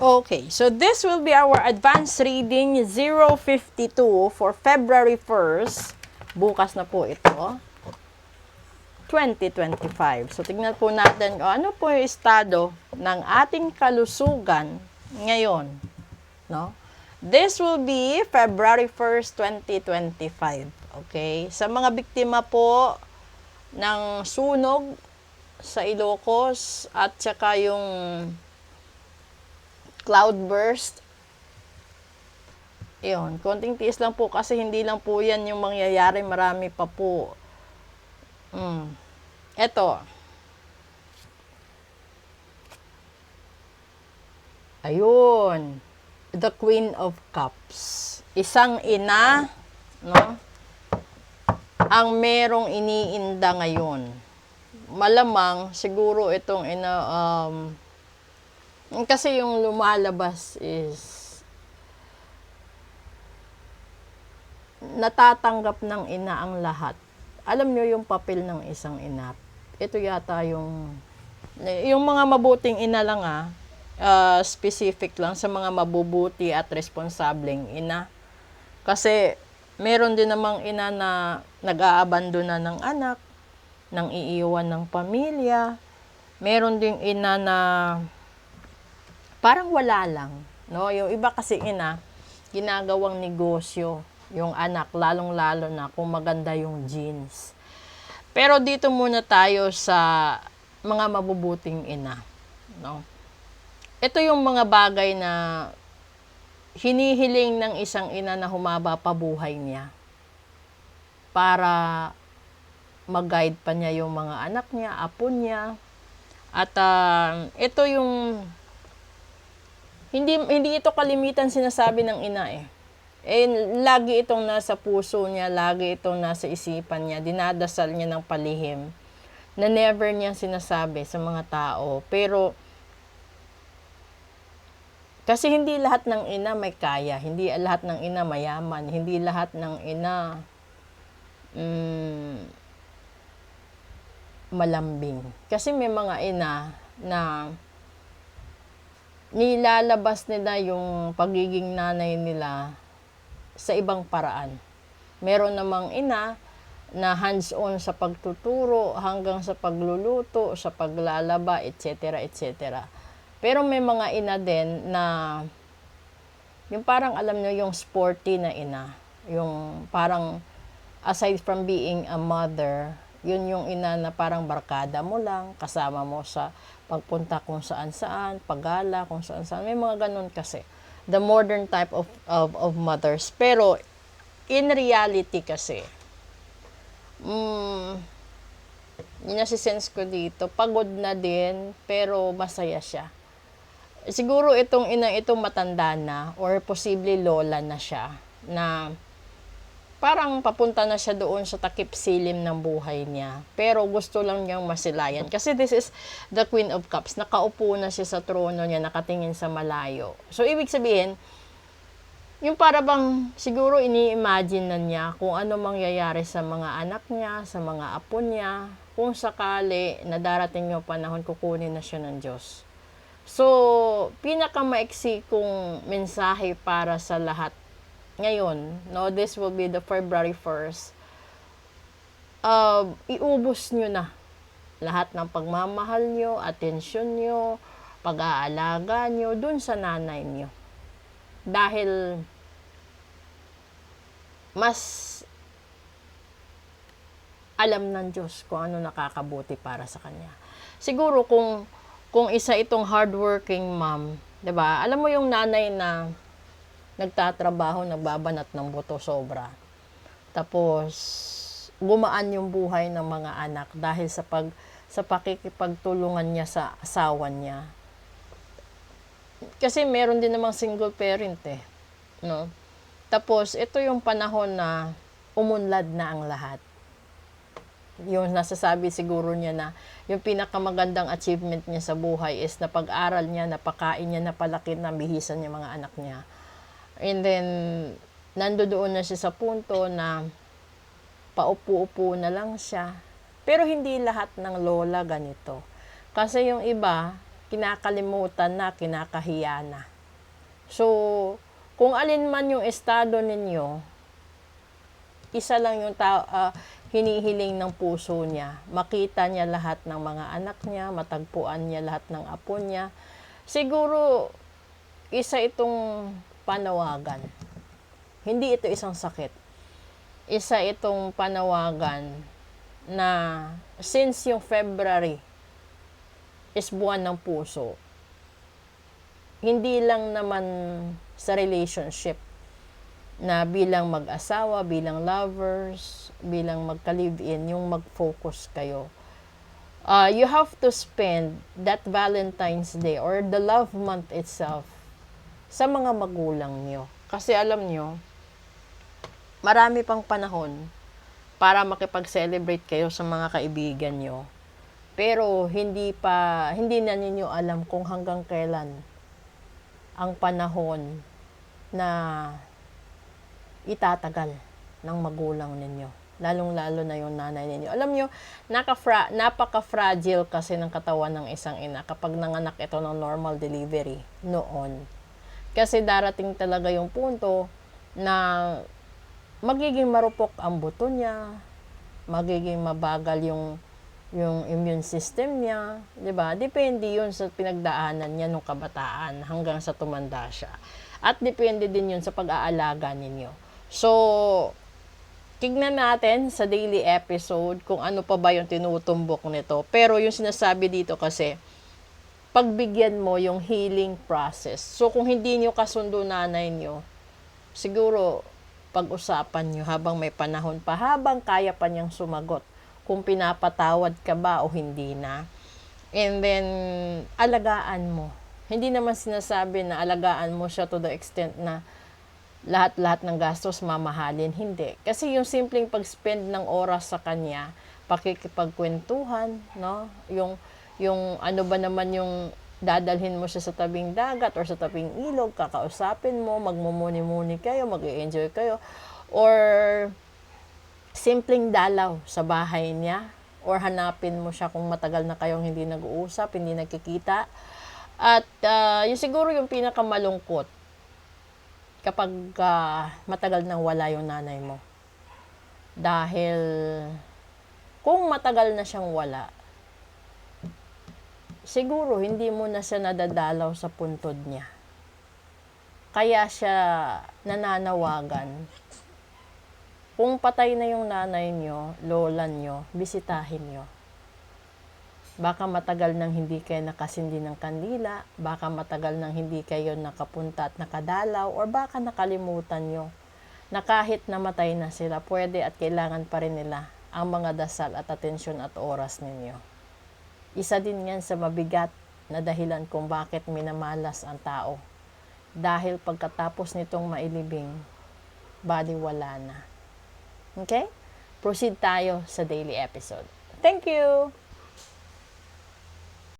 Okay, so this will be our advanced reading 052 for February 1st. Bukas na po ito. 2025. So, tignan po natin kung ano po yung estado ng ating kalusugan ngayon. No? This will be February 1st, 2025. Okay? Sa mga biktima po ng sunog sa Ilocos at saka yung cloudburst, yun, konting tiis lang po kasi hindi lang po yan yung mangyayari, marami pa po. Eto. Ayun. The Queen of Cups. Isang ina, no? Ang merong iniinda ngayon. Malamang, siguro itong ina, kasi yung lumalabas is natatanggap ng ina ang lahat. Alam nyo yung papel ng isang ina. Ito yata yung mga mabuting ina lang specific lang sa mga mabubuti at responsableng ina. Kasi meron din namang ina na nag-aabandona ng anak, nang iiwan ng pamilya. Meron ding ina na parang wala lang, no? Yung iba kasi ina, ginagawang negosyo yung anak, lalong-lalo na kung maganda yung genes. Pero dito muna tayo sa mga mabubuting ina, no? Ito yung mga bagay na hinihiling ng isang ina na humaba pa buhay niya para mag-guide pa niya yung mga anak niya, apo niya. At ito yung hindi ito kalimitan sinasabi ng ina lagi itong nasa puso niya, lagi itong nasa isipan niya, dinadasal niya ng palihim na never niya sinasabi sa mga tao. Pero kasi hindi lahat ng ina may kaya, hindi lahat ng ina mayaman, hindi lahat ng ina malambing. Kasi may mga ina na nilalabas nila yung pagiging nanay nila sa ibang paraan. Meron namang ina na hands-on sa pagtuturo hanggang sa pagluluto, sa paglalaba, etc. etc. Pero may mga ina din na yung parang alam nyo yung sporty na ina. Yung parang aside from being a mother, yun yung ina na parang barkada mo lang, kasama mo sa pagpunta kung saan-saan, paggala kung saan-saan. May mga ganun kasi. The modern type of mothers. Pero, in reality kasi, yun nasisense ko dito, pagod na din, pero masaya siya. Siguro itong ina itong matanda na, or posible lola na siya, na parang papunta na siya doon sa takip silim ng buhay niya. Pero gusto lang niyang masilayan. Kasi this is the Queen of Cups. Nakaupo na siya sa trono niya, nakatingin sa malayo. So, ibig sabihin, yung para bang siguro ini-imagine na niya kung ano mangyayari sa mga anak niya, sa mga apo niya, kung sakali na darating yung panahon, kukunin na siya ng Diyos. So, pinakamaiksi kong mensahe para sa lahat ngayon, no, this will be the February 1st, iubos nyo na lahat ng pagmamahal nyo, atensyon nyo, pag-aalaga nyo dun sa nanay nyo. Dahil mas alam ng Diyos kung ano nakakabuti para sa Kanya. Siguro kung isa itong hardworking mom, 'di ba? Alam mo yung nanay na nagtatrabaho, nagbabanat ng buto sobra. Tapos, gumaan yung buhay ng mga anak dahil sa pakikipagtulungan niya sa asawa niya. Kasi meron din namang single parent no? Tapos, ito yung panahon na umunlad na ang lahat. Yung nasasabi siguro niya na yung pinakamagandang achievement niya sa buhay is napag-aral niya, napakain niya, napalaki, nabihisan niya mga anak niya. And then, nandoon na siya sa punto na paupo-upo na lang siya. Pero hindi lahat ng lola ganito. Kasi yung iba, kinakalimutan na, kinakahiya na. So, kung alin man yung estado ninyo, isa lang yung hinihiling ng puso niya. Makita niya lahat ng mga anak niya, matagpuan niya lahat ng apo niya. Siguro, isa itong panawagan. Hindi ito isang sakit. Isa itong panawagan na since yung February is buwan ng puso, hindi lang naman sa relationship na bilang mag-asawa, bilang lovers, bilang magka-live-in, yung mag-focus kayo. You have to spend that Valentine's Day or the love month itself sa mga magulang nyo. Kasi alam nyo, marami pang panahon para makipag-celebrate kayo sa mga kaibigan nyo. Pero hindi na ninyo alam kung hanggang kailan ang panahon na itatagal ng magulang ninyo. Lalong-lalo na yung nanay ninyo. Alam nyo, napaka-fragile kasi ng katawan ng isang ina kapag nanganak ito ng normal delivery noon. Kasi darating talaga yung punto na magiging marupok ang buto niya, magiging mabagal yung immune system niya, 'di ba? Depende 'yun sa pinagdaanan niya nung kabataan hanggang sa tumanda siya. At depende din 'yun sa pag-aalaga ninyo. So, tignan natin sa daily episode kung ano pa ba yung tinutumbok nito. Pero yung sinasabi dito kasi, pagbigyan mo yung healing process. So, kung hindi nyo kasundo nanay nyo, siguro, pag-usapan nyo habang may panahon pa, habang kaya pa niyang sumagot, kung pinapatawad ka ba o hindi na. And then, alagaan mo. Hindi naman sinasabi na alagaan mo siya to the extent na lahat-lahat ng gastos mamahalin. Hindi. Kasi yung simpleng pag-spend ng oras sa kanya, pakikipagkwentuhan, no? Yung ano ba naman yung dadalhin mo siya sa tabing dagat or sa tabing ilog, kakausapin mo, magmumuni-muni kayo, mag-i-enjoy kayo, or simpleng dalaw sa bahay niya, or hanapin mo siya kung matagal na kayong hindi nag-uusap, hindi nagkikita. At yung siguro yung pinakamalungkot, kapag matagal nang wala yung nanay mo. Dahil kung matagal na siyang wala, siguro hindi mo na siya nadadalaw sa puntod niya. Kaya siya nananawagan. Kung patay na yung nanay nyo, lola nyo, bisitahin nyo. Baka matagal nang hindi kayo nakasindi ng kandila, baka matagal nang hindi kayo nakapunta at nakadalaw, or baka nakalimutan nyo na kahit namatay na sila, pwede at kailangan pa rin nila ang mga dasal at atensyon at oras ninyo. Isa din yan sa mabigat na dahilan kung bakit minamalas ang tao. Dahil pagkatapos nitong mailibing, baliwala na. Okay? Proceed tayo sa daily episode. Thank you!